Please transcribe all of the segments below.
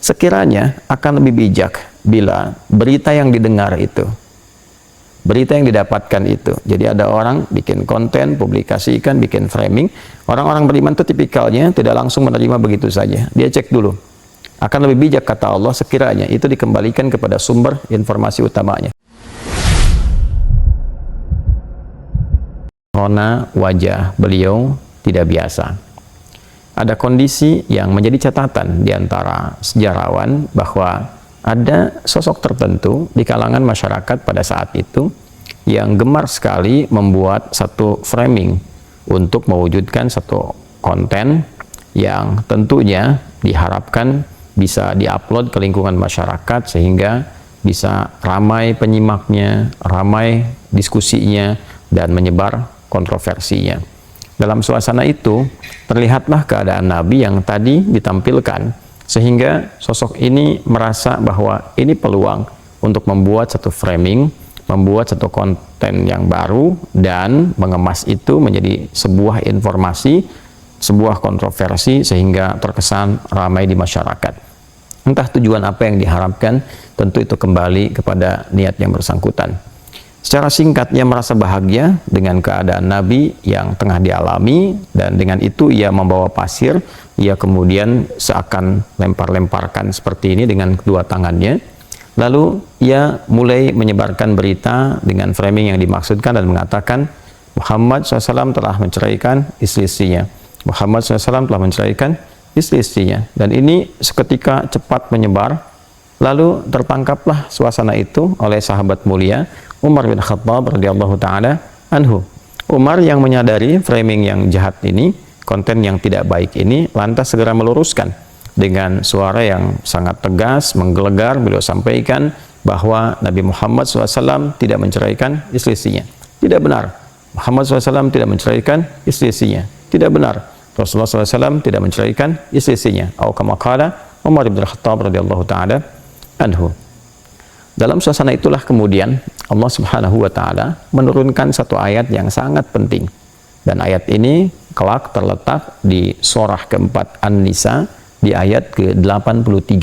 Sekiranya akan lebih bijak bila berita yang didengar itu, berita yang didapatkan itu. Jadi ada orang bikin konten, publikasikan, bikin framing. Orang-orang beriman itu tipikalnya tidak langsung menerima begitu saja. Dia cek dulu. Akan lebih bijak, kata Allah, sekiranya itu dikembalikan kepada sumber informasi utamanya. Karena wajah beliau tidak biasa. Ada kondisi yang menjadi catatan di antara sejarawan bahwa ada sosok tertentu di kalangan masyarakat pada saat itu yang gemar sekali membuat satu framing untuk mewujudkan satu konten yang tentunya diharapkan bisa diupload ke lingkungan masyarakat sehingga bisa ramai penyimaknya, ramai diskusinya, dan menyebar kontroversinya. Dalam suasana itu, terlihatlah keadaan Nabi yang tadi ditampilkan, sehingga sosok ini merasa bahwa ini peluang untuk membuat satu framing, membuat satu konten yang baru, dan mengemas itu menjadi sebuah informasi, sebuah kontroversi, sehingga terkesan ramai di masyarakat. Entah tujuan apa yang diharapkan, tentu itu kembali kepada niat yang bersangkutan. Secara singkat, ia merasa bahagia dengan keadaan Nabi yang tengah dialami, dan dengan itu ia membawa pasir. Ia kemudian seakan lempar-lemparkan seperti ini dengan kedua tangannya. Lalu ia mulai menyebarkan berita dengan framing yang dimaksudkan dan mengatakan Muhammad SAW telah menceraikan istri-istrinya. Muhammad SAW telah menceraikan istri-istrinya. Dan ini seketika cepat menyebar. Lalu tertangkaplah suasana itu oleh sahabat mulia Umar bin Khattab radhiyallahu ta'ala anhu. Umar yang menyadari framing yang jahat ini, konten yang tidak baik ini, lantas segera meluruskan dengan suara yang sangat tegas, menggelegar. Beliau sampaikan bahwa Nabi Muhammad SAW tidak menceraikan istri-istrinya. Tidak benar. Muhammad SAW tidak menceraikan istri-istrinya. Tidak benar. Rasulullah SAW tidak menceraikan istri-istrinya. Atau kama qala Umar bin Khattab radhiyallahu ta'ala anhu. Dalam suasana itulah kemudian Allah Subhanahu wa ta'ala menurunkan satu ayat yang sangat penting. Dan ayat ini kelak terletak di surah keempat An-Nisa di ayat ke-83.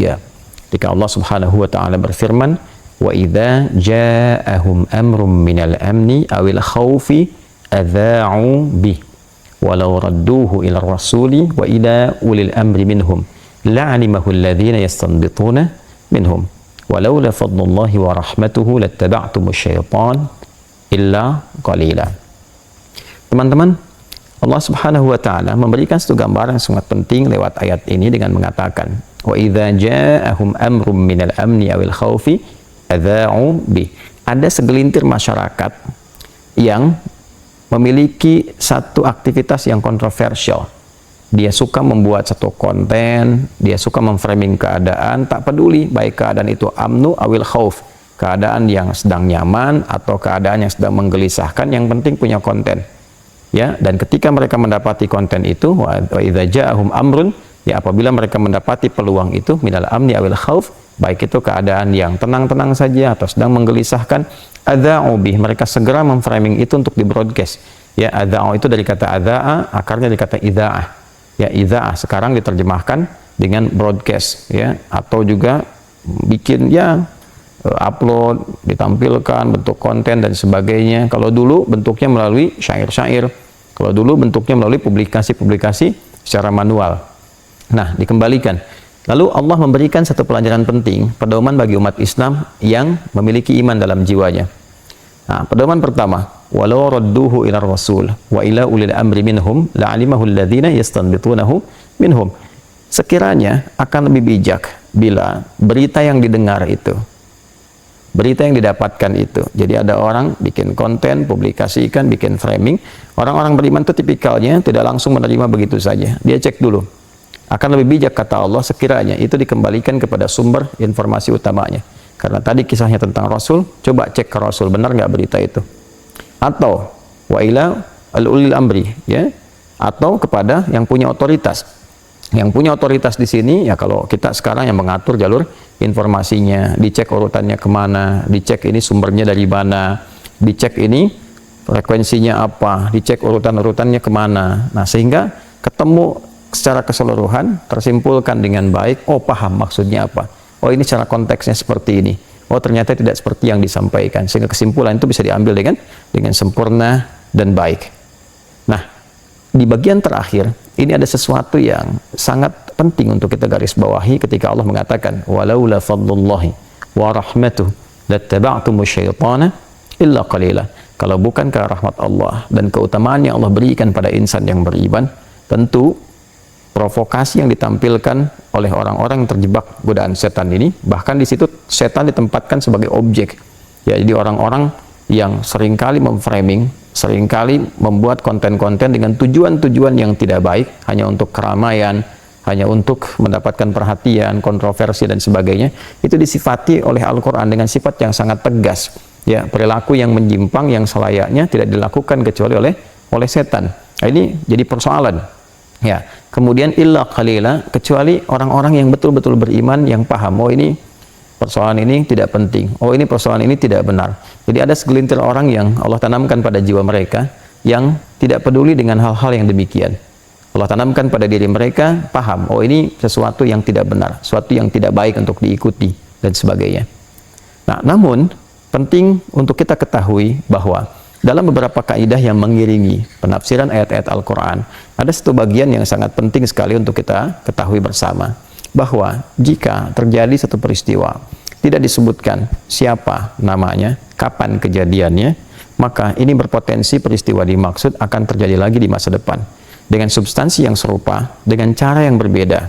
Ketika Allah Subhanahu wa ta'ala berfirman, "Wa idza ja'ahum amrun minal amni awil khaufi adza'u bih walau radduhu ila rasuli wa ila ulil amri minhum la'alimahu alladhina yastanbituna minhum walaula fadlullahi wa rahmatuhu lattaba'tumus syaitan illa qalila." Teman-teman, Allah Subhanahu wa ta'ala memberikan satu gambaran yang sangat penting lewat ayat ini dengan mengatakan wa idza ja'ahum amrum minal amni awil khaufi adza'u bih. Ada segelintir masyarakat yang memiliki satu aktivitas yang kontroversial. Dia suka membuat satu konten, dia suka memframing keadaan, tak peduli baik keadaan itu amnu awil khauf, keadaan yang sedang nyaman atau keadaan yang sedang menggelisahkan, yang penting punya konten. Ya, dan ketika mereka mendapati konten itu, wa idza ja'ahum amrun, ya apabila mereka mendapati peluang itu minal amni awil khauf, baik itu keadaan yang tenang-tenang saja atau sedang menggelisahkan, adza'u bih, mereka segera memframing itu untuk di broadcast. Ya, adza'u itu dari kata adza'a, akarnya dari kata idza'ah. Ya, idza'ah sekarang diterjemahkan dengan broadcast, ya, atau juga bikin ya upload, ditampilkan bentuk konten dan sebagainya. Kalau dulu bentuknya melalui syair-syair, kalau dulu bentuknya melalui publikasi-publikasi secara manual. Nah, dikembalikan. Lalu Allah memberikan satu pelajaran penting, pedoman bagi umat Islam yang memiliki iman dalam jiwanya. Nah, pedoman pertama, walau radduhu ila rasul wa ila ulil amri minhum la'alimahu alladhina yastanbitunahu minhum. Sekiranya akan lebih bijak bila berita yang didengar itu, berita yang didapatkan itu. Jadi ada orang bikin konten, publikasikan, bikin framing. Orang-orang beriman itu tipikalnya tidak langsung menerima begitu saja. Dia cek dulu. Akan lebih bijak, kata Allah, sekiranya itu dikembalikan kepada sumber informasi utamanya. Karena tadi kisahnya tentang Rasul, coba cek ke Rasul, benar nggak berita itu? Atau wa ila al-ulil amri, ya, atau kepada yang punya otoritas. Yang punya otoritas di sini, ya kalau kita sekarang yang mengatur jalur informasinya, dicek urutannya kemana, dicek ini sumbernya dari mana, dicek ini frekuensinya apa, dicek urutan-urutannya kemana. Nah, sehingga ketemu secara keseluruhan tersimpulkan dengan baik, oh paham maksudnya apa, oh ini secara konteksnya seperti ini, oh ternyata tidak seperti yang disampaikan, sehingga kesimpulan itu bisa diambil dengan sempurna dan baik. Nah, di bagian terakhir ini ada sesuatu yang sangat penting untuk kita garis bawahi ketika Allah mengatakan walaula fadlullahi wa rahmatuhu lattaba'tumus syaitana illa qalila. Kalau bukan karena rahmat Allah dan keutamaan yang Allah berikan pada insan yang beriman, tentu provokasi yang ditampilkan oleh orang-orang yang terjebak godaan setan ini, bahkan di situ setan ditempatkan sebagai objek. Ya, jadi orang-orang yang seringkali memframing, seringkali membuat konten-konten dengan tujuan-tujuan yang tidak baik, hanya untuk keramaian, hanya untuk mendapatkan perhatian, kontroversi dan sebagainya, itu disifati oleh Al-Quran dengan sifat yang sangat tegas. Ya, perilaku yang menyimpang yang selayaknya tidak dilakukan kecuali oleh setan. Nah, ini jadi persoalan. Ya, kemudian illa qalila, kecuali orang-orang yang betul-betul beriman yang paham, oh ini persoalan ini tidak penting, oh ini persoalan ini tidak benar. Jadi ada segelintir orang yang Allah tanamkan pada jiwa mereka yang tidak peduli dengan hal-hal yang demikian. Allah tanamkan pada diri mereka paham, oh ini sesuatu yang tidak benar, sesuatu yang tidak baik untuk diikuti dan sebagainya. Nah, namun penting untuk kita ketahui bahwa dalam beberapa kaidah yang mengiringi penafsiran ayat-ayat Al-Quran, ada satu bagian yang sangat penting sekali untuk kita ketahui bersama, bahwa jika terjadi satu peristiwa tidak disebutkan siapa namanya, kapan kejadiannya, maka ini berpotensi peristiwa dimaksud akan terjadi lagi di masa depan dengan substansi yang serupa, dengan cara yang berbeda.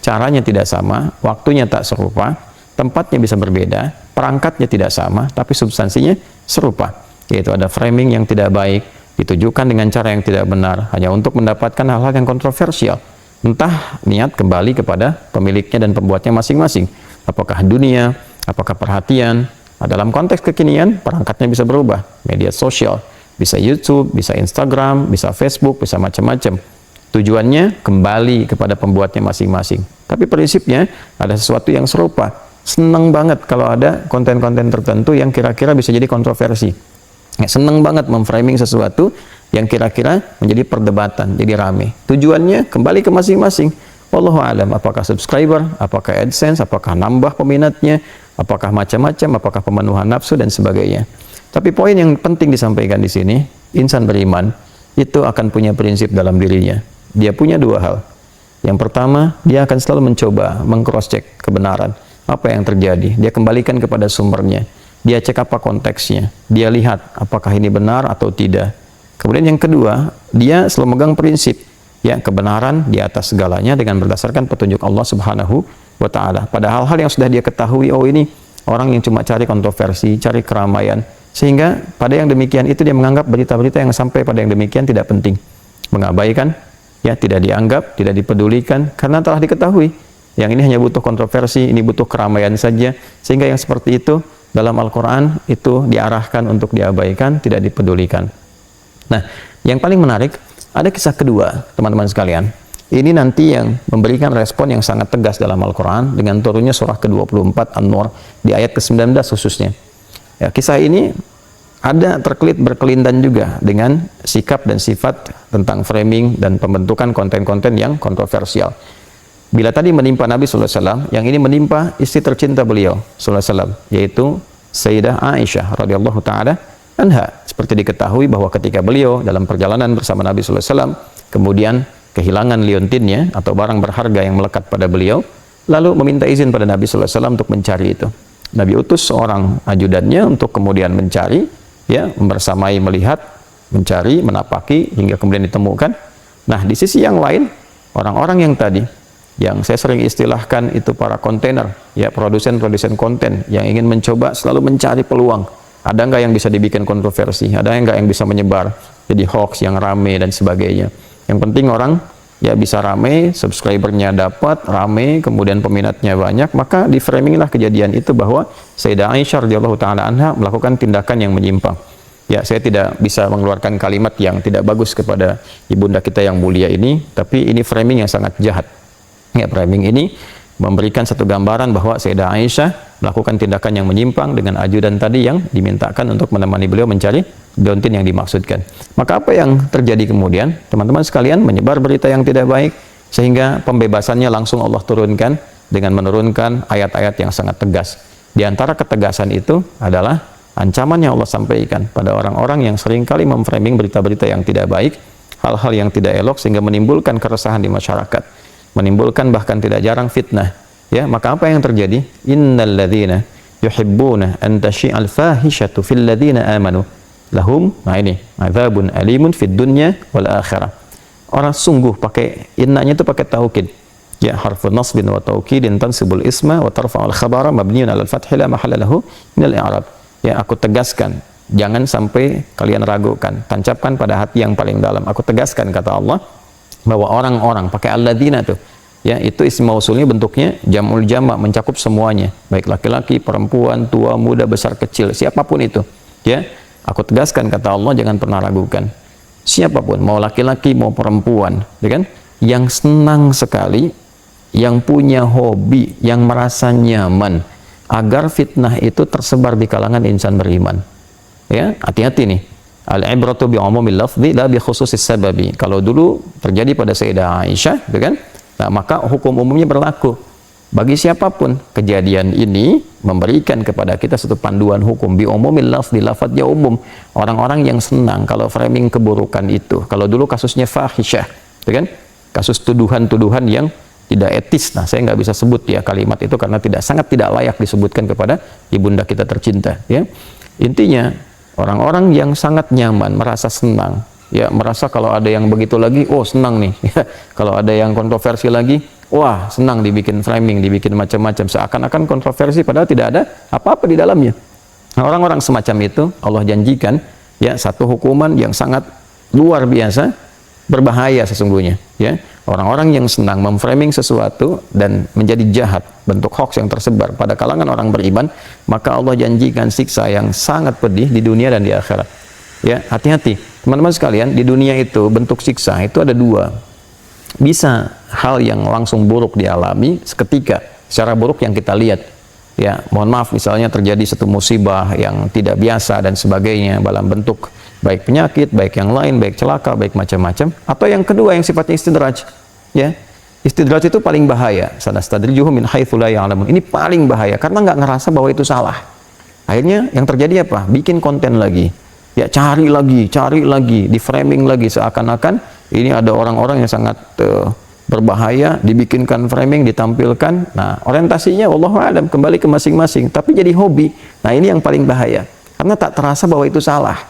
Caranya tidak sama, waktunya tak serupa, tempatnya bisa berbeda, perangkatnya tidak sama, tapi substansinya serupa, yaitu ada framing yang tidak baik, ditujukan dengan cara yang tidak benar, hanya untuk mendapatkan hal-hal yang kontroversial. Entah niat kembali kepada pemiliknya dan pembuatnya masing-masing. Apakah dunia, apakah perhatian. Nah, dalam konteks kekinian, perangkatnya bisa berubah. Media sosial, bisa YouTube, bisa Instagram, bisa Facebook, bisa macam-macam. Tujuannya kembali kepada pembuatnya masing-masing. Tapi prinsipnya ada sesuatu yang serupa. Senang banget kalau ada konten-konten tertentu yang kira-kira bisa jadi kontroversi. Ya, senang banget memframing sesuatu yang kira-kira menjadi perdebatan, jadi rame. Tujuannya kembali ke masing-masing. Wallahu alam, apakah subscriber, apakah AdSense, apakah nambah peminatnya, apakah macam-macam, apakah pemenuhan nafsu dan sebagainya. Tapi poin yang penting disampaikan di sini, insan beriman itu akan punya prinsip dalam dirinya. Dia punya dua hal. Yang pertama, dia akan selalu mencoba meng-cross-check kebenaran. Apa yang terjadi? Dia kembalikan kepada sumbernya. Dia cek apa konteksnya. Dia lihat apakah ini benar atau tidak. Kemudian yang kedua, dia selalu megang prinsip, ya, kebenaran di atas segalanya dengan berdasarkan petunjuk Allah Subhanahu wa Ta'ala. Pada hal-hal yang sudah dia ketahui, oh ini orang yang cuma cari kontroversi, cari keramaian, sehingga pada yang demikian itu dia menganggap berita-berita yang sampai pada yang demikian tidak penting, mengabaikan, ya, tidak dianggap, tidak dipedulikan, karena telah diketahui yang ini hanya butuh kontroversi, ini butuh keramaian saja, sehingga yang seperti itu dalam Al-Quran itu diarahkan untuk diabaikan, tidak dipedulikan. Nah, yang paling menarik, ada kisah kedua, teman-teman sekalian. Ini nanti yang memberikan respon yang sangat tegas dalam Al-Quran dengan turunnya surah ke-24 An-Nur di ayat ke-19 khususnya. Ya, kisah ini ada terkelit berkelindan juga dengan sikap dan sifat tentang framing dan pembentukan konten-konten yang kontroversial. Bila tadi menimpa Nabi SAW, yang ini menimpa istri tercinta beliau SAW, yaitu Sayyidah Aisyah radhiyallahu ta'ala anha. Seperti diketahui bahwa ketika beliau dalam perjalanan bersama Nabi SAW, kemudian kehilangan liontinnya atau barang berharga yang melekat pada beliau, lalu meminta izin pada Nabi SAW untuk mencari itu. Nabi utus seorang ajudannya untuk kemudian mencari, ya, bersamai melihat, mencari, menapaki, hingga kemudian ditemukan. Nah, di sisi yang lain, orang-orang yang tadi, yang saya sering istilahkan itu para kontainer, ya, produsen-produsen konten yang ingin mencoba selalu mencari peluang. Ada nggak yang bisa dibikin kontroversi? Ada nggak yang bisa menyebar jadi hoax yang rame dan sebagainya? Yang penting orang, ya, bisa rame, subscribernya dapat, rame, kemudian peminatnya banyak, maka di framing lah kejadian itu bahwa Sayyidah Aisyah radhiyallahu ta'ala anha melakukan tindakan yang menyimpang. Ya, saya tidak bisa mengeluarkan kalimat yang tidak bagus kepada ibunda kita yang mulia ini, tapi ini framing yang sangat jahat. Ya, framing ini memberikan satu gambaran bahwa Sayyidah Aisyah melakukan tindakan yang menyimpang dengan ajudan tadi yang dimintakan untuk menemani beliau mencari liontin yang dimaksudkan. Maka apa yang terjadi kemudian? Teman-teman sekalian, menyebar berita yang tidak baik, Sehingga pembebasannya langsung Allah turunkan dengan menurunkan ayat-ayat yang sangat tegas. Di antara ketegasan itu adalah ancaman yang Allah sampaikan pada orang-orang yang seringkali memframing berita-berita yang tidak baik, hal-hal yang tidak elok sehingga menimbulkan keresahan di masyarakat, menimbulkan bahkan tidak jarang fitnah. Ya, maka apa yang terjadi? Innal ladzina yuhibbuna an tashi'al fahishatu fil ladzina amanu lahum, nah ini, adzabun alimun fid dunya wal akhirah. Orang sungguh pakai innanya itu pakai taukid. Ya, harfu nasbin wa taukidin tansibul isma wa tarfa'ul khabara mabniun 'alal fathi la mahalla lahu min al-i'rab. Ya, aku tegaskan, jangan sampai kalian ragukan, tancapkan pada hati yang paling dalam. Aku tegaskan, kata Allah, bahwa orang-orang pakai alladzina tuh, ya, itu isim mausulnya bentuknya jam'ul jama', mencakup semuanya, baik laki-laki, perempuan, tua, muda, besar, kecil, siapapun itu. Ya, aku tegaskan, kata Allah, jangan pernah ragukan. Siapapun, mau laki-laki, mau perempuan, ya kan, yang senang sekali, yang punya hobi, yang merasa nyaman, agar fitnah itu tersebar di kalangan insan beriman. Ya, hati-hati nih. Al-ibratu bi umumil lafzi la bi khususis sababi. Kalau dulu terjadi pada Sayyidah Aisyah, ya kan? Nah, maka hukum umumnya berlaku. Bagi siapapun, kejadian ini memberikan kepada kita satu panduan hukum bi umumil lafzi, lafadznya umum. Orang-orang yang senang kalau framing keburukan itu. Kalau dulu kasusnya fahisyah, ya kan? Kasus tuduhan-tuduhan yang tidak etis. Nah, saya nggak bisa sebut ya kalimat itu karena sangat tidak layak disebutkan kepada ibunda kita tercinta. Ya, intinya orang-orang yang sangat nyaman, merasa senang, ya, merasa kalau ada yang begitu lagi, oh senang nih. Ya, kalau ada yang kontroversi lagi, wah senang dibikin framing, dibikin macam-macam, seakan-akan kontroversi padahal tidak ada apa-apa di dalamnya. Nah, orang-orang semacam itu Allah janjikan ya satu hukuman yang sangat luar biasa, berbahaya sesungguhnya. Ya, orang-orang yang senang memframing sesuatu dan menjadi jahat, bentuk hoax yang tersebar pada kalangan orang beriman, maka Allah janjikan siksa yang sangat pedih di dunia dan di akhirat. Ya, hati-hati teman-teman sekalian, di dunia itu bentuk siksa itu ada dua. Bisa hal yang langsung buruk dialami seketika, secara buruk yang kita lihat. Ya, mohon maaf misalnya terjadi satu musibah yang tidak biasa dan sebagainya dalam bentuk baik penyakit, baik yang lain, baik celaka, baik macam-macam. Atau yang kedua yang sifatnya istidraj. Ya, istidraj itu paling bahaya. Sanastadrijuhum min haitsu la ya'lamun. Ini paling bahaya karena nggak ngerasa bahwa itu salah. Akhirnya yang terjadi apa? Bikin konten lagi. Ya, cari lagi, di framing lagi seakan-akan ini ada orang-orang yang sangat berbahaya, dibikinkan framing, ditampilkan. Nah, orientasinya wallahu a'lam kembali ke masing-masing, tapi jadi hobi. Nah, ini yang paling bahaya karena tak terasa bahwa itu salah.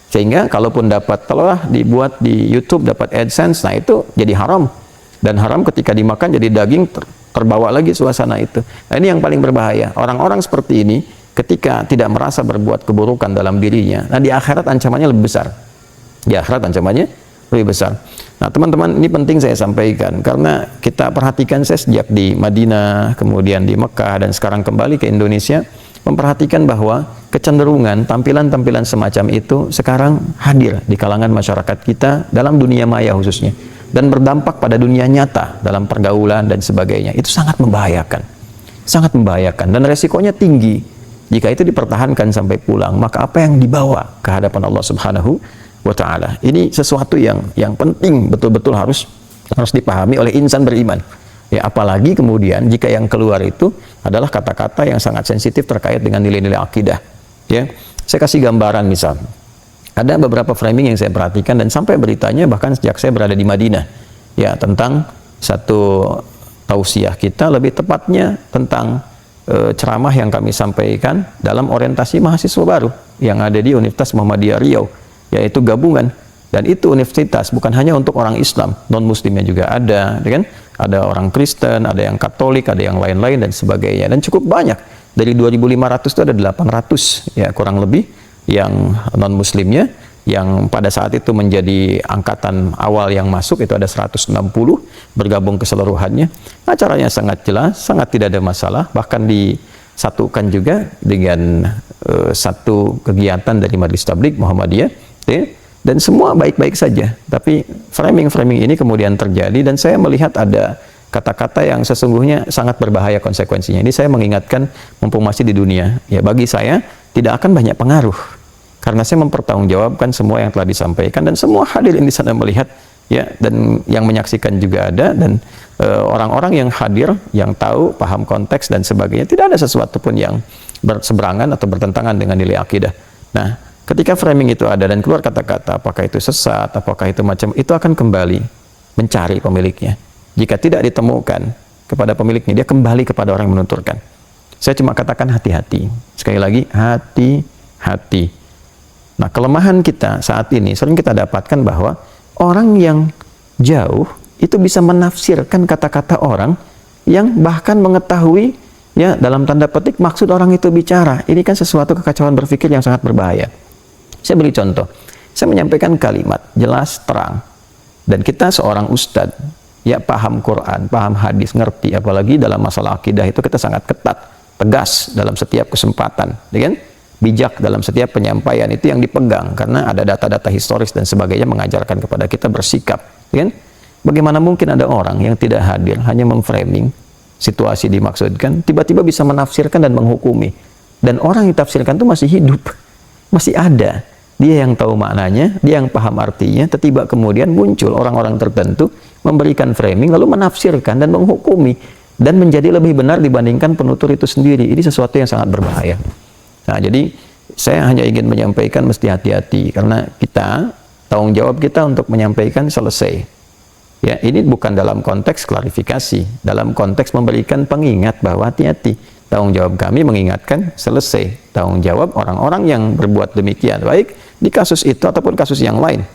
Sehingga kalaupun dapat telah dibuat di YouTube dapat AdSense, nah itu jadi haram. Dan haram ketika dimakan jadi daging, terbawa lagi suasana itu. Nah, ini yang paling berbahaya. Orang-orang seperti ini ketika tidak merasa berbuat keburukan dalam dirinya, nah di akhirat ancamannya lebih besar. Di akhirat ancamannya lebih besar. Nah, teman-teman, ini penting saya sampaikan karena kita perhatikan, saya sejak di Madinah, kemudian di Mekah, dan sekarang kembali ke Indonesia, memperhatikan bahwa kecenderungan tampilan-tampilan semacam itu sekarang hadir di kalangan masyarakat kita dalam dunia maya khususnya, dan berdampak pada dunia nyata dalam pergaulan dan sebagainya. Itu sangat membahayakan, dan resikonya tinggi. Jika itu dipertahankan sampai pulang, maka apa yang dibawa ke hadapan Allah Subhanahu wa Ta'ala? Ini sesuatu yang penting, betul-betul harus dipahami oleh insan beriman. Ya, apalagi kemudian jika yang keluar itu adalah kata-kata yang sangat sensitif terkait dengan nilai-nilai akidah. Ya, saya kasih gambaran misal. Ada beberapa framing yang saya perhatikan dan sampai beritanya bahkan sejak saya berada di Madinah. Ya, tentang satu tausiah kita, lebih tepatnya tentang ceramah yang kami sampaikan dalam orientasi mahasiswa baru yang ada di Universitas Muhammadiyah Riau, yaitu gabungan. Dan itu universitas bukan hanya untuk orang Islam, non-muslimnya juga ada, kan? Ada orang Kristen, ada yang Katolik, ada yang lain-lain dan sebagainya, dan cukup banyak. Dari 2.500 itu ada 800 ya kurang lebih yang non-muslimnya, yang pada saat itu menjadi angkatan awal yang masuk itu ada 160 bergabung keseluruhannya. Acaranya sangat jelas, sangat tidak ada masalah, bahkan disatukan juga dengan satu kegiatan dari Majelis Tabligh Muhammadiyah, ya, dan semua baik-baik saja. Tapi framing-framing ini kemudian terjadi dan saya melihat ada kata-kata yang sesungguhnya sangat berbahaya konsekuensinya. Ini saya mengingatkan mumpung masih di dunia, ya, bagi saya tidak akan banyak pengaruh karena saya mempertanggungjawabkan semua yang telah disampaikan dan semua hadirin di sana melihat ya, dan yang menyaksikan juga ada, dan orang-orang yang hadir, yang tahu, paham konteks dan sebagainya, tidak ada sesuatu pun yang berseberangan atau bertentangan dengan nilai akidah. Nah, ketika framing itu ada dan keluar kata-kata, apakah itu sesat, apakah itu macam, itu akan kembali mencari pemiliknya. Jika tidak ditemukan kepada pemiliknya, dia kembali kepada orang yang menuturkan. Saya cuma katakan hati-hati. Sekali lagi, hati-hati. Nah, kelemahan kita saat ini sering kita dapatkan bahwa orang yang jauh itu bisa menafsirkan kata-kata orang yang bahkan mengetahui, ya, dalam tanda petik maksud orang itu bicara. Ini kan sesuatu kekacauan berpikir yang sangat berbahaya. Saya beri contoh. Saya menyampaikan kalimat jelas, terang, dan kita seorang ustadz, ya, paham Quran, paham hadis, ngerti, apalagi dalam masalah akidah itu kita sangat ketat, tegas dalam setiap kesempatan, ya kan? Bijak dalam setiap penyampaian, itu yang dipegang karena ada data-data historis dan sebagainya mengajarkan kepada kita bersikap, ya kan? Bagaimana mungkin ada orang yang tidak hadir hanya memframing situasi dimaksudkan, tiba-tiba bisa menafsirkan dan menghukumi, dan orang yang tafsirkan itu masih hidup, masih ada, dia yang tahu maknanya, dia yang paham artinya. Tiba-tiba kemudian muncul orang-orang tertentu memberikan framing lalu menafsirkan dan menghukumi dan menjadi lebih benar dibandingkan penutur itu sendiri. Ini sesuatu yang sangat berbahaya. Nah, jadi saya hanya ingin menyampaikan mesti hati-hati, karena kita, tanggung jawab kita untuk menyampaikan selesai. Ya, ini bukan dalam konteks klarifikasi, dalam konteks memberikan pengingat bahwa hati-hati. Tanggung jawab kami mengingatkan selesai. Tanggung jawab orang-orang yang berbuat demikian, baik di kasus itu ataupun kasus yang lain.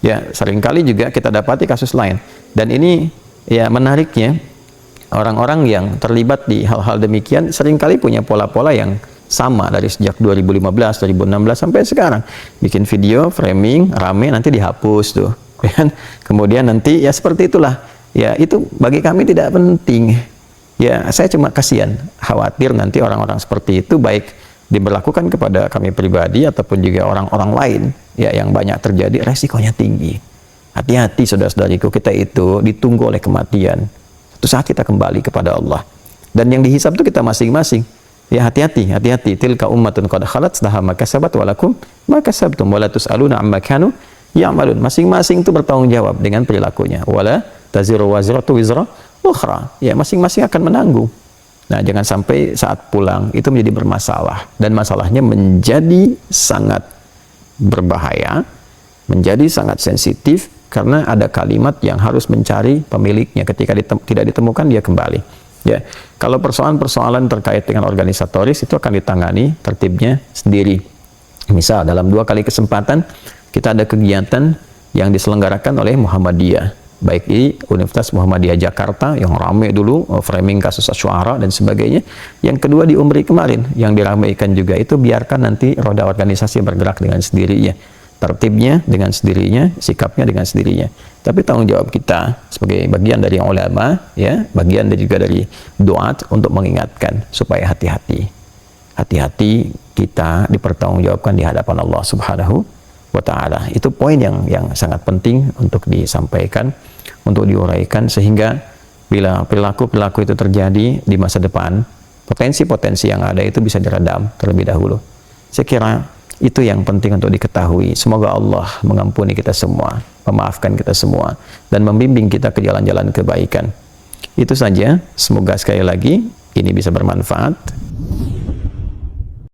Ya, seringkali juga kita dapati kasus lain. Dan ini, ya, menariknya, orang-orang yang terlibat di hal-hal demikian seringkali punya pola-pola yang sama dari sejak 2015, 2016 sampai sekarang. Bikin video, framing, rame, nanti dihapus tuh. Kemudian nanti, ya, seperti itulah. Ya, itu bagi kami tidak penting. Ya, saya cuma kasihan, khawatir nanti orang-orang seperti itu baik diberlakukan kepada kami pribadi ataupun juga orang-orang lain, ya, yang banyak terjadi, resikonya tinggi. Hati-hati saudara-saudariku, kita itu ditunggu oleh kematian. Suatu saat kita kembali kepada Allah. Dan yang dihisab itu kita masing-masing. Ya, hati-hati, hati-hati. Tilka ummatun qad khalat laha ma kasabat wa lakum ma kasabtum wa la tus'aluna amma kanu ya'malun. Masing-masing itu bertanggung jawab dengan perilakunya. Wala taziru wazratu wizra ukhra. Ya, masing-masing akan menanggung. Nah, jangan sampai saat pulang itu menjadi bermasalah, dan masalahnya menjadi sangat berbahaya, menjadi sangat sensitif, karena ada kalimat yang harus mencari pemiliknya. Ketika tidak ditemukan, dia kembali. Ya, kalau persoalan-persoalan terkait dengan organisatoris itu akan ditangani tertibnya sendiri. Misal dalam 2 kali kesempatan kita ada kegiatan yang diselenggarakan oleh Muhammadiyah, baik di Universitas Muhammadiyah Jakarta yang ramai dulu, framing kasus Asy'ariyah dan sebagainya. Yang kedua di Umri kemarin yang diramaikan juga, itu biarkan nanti roda organisasi bergerak dengan sendirinya, tertibnya dengan sendirinya, sikapnya dengan sendirinya. Tapi tanggung jawab kita sebagai bagian dari ulama, ya, bagian juga dari duat untuk mengingatkan supaya hati-hati. Hati-hati, kita dipertanggungjawabkan di hadapan Allah Subhanahu wa Ta'ala. Itu poin yang sangat penting untuk disampaikan, untuk diuraikan, sehingga bila perilaku-perilaku itu terjadi di masa depan, potensi-potensi yang ada itu bisa diredam terlebih dahulu. Saya kira itu yang penting untuk diketahui. Semoga Allah mengampuni kita semua, memaafkan kita semua, dan membimbing kita ke jalan-jalan kebaikan. Itu saja, semoga sekali lagi ini bisa bermanfaat.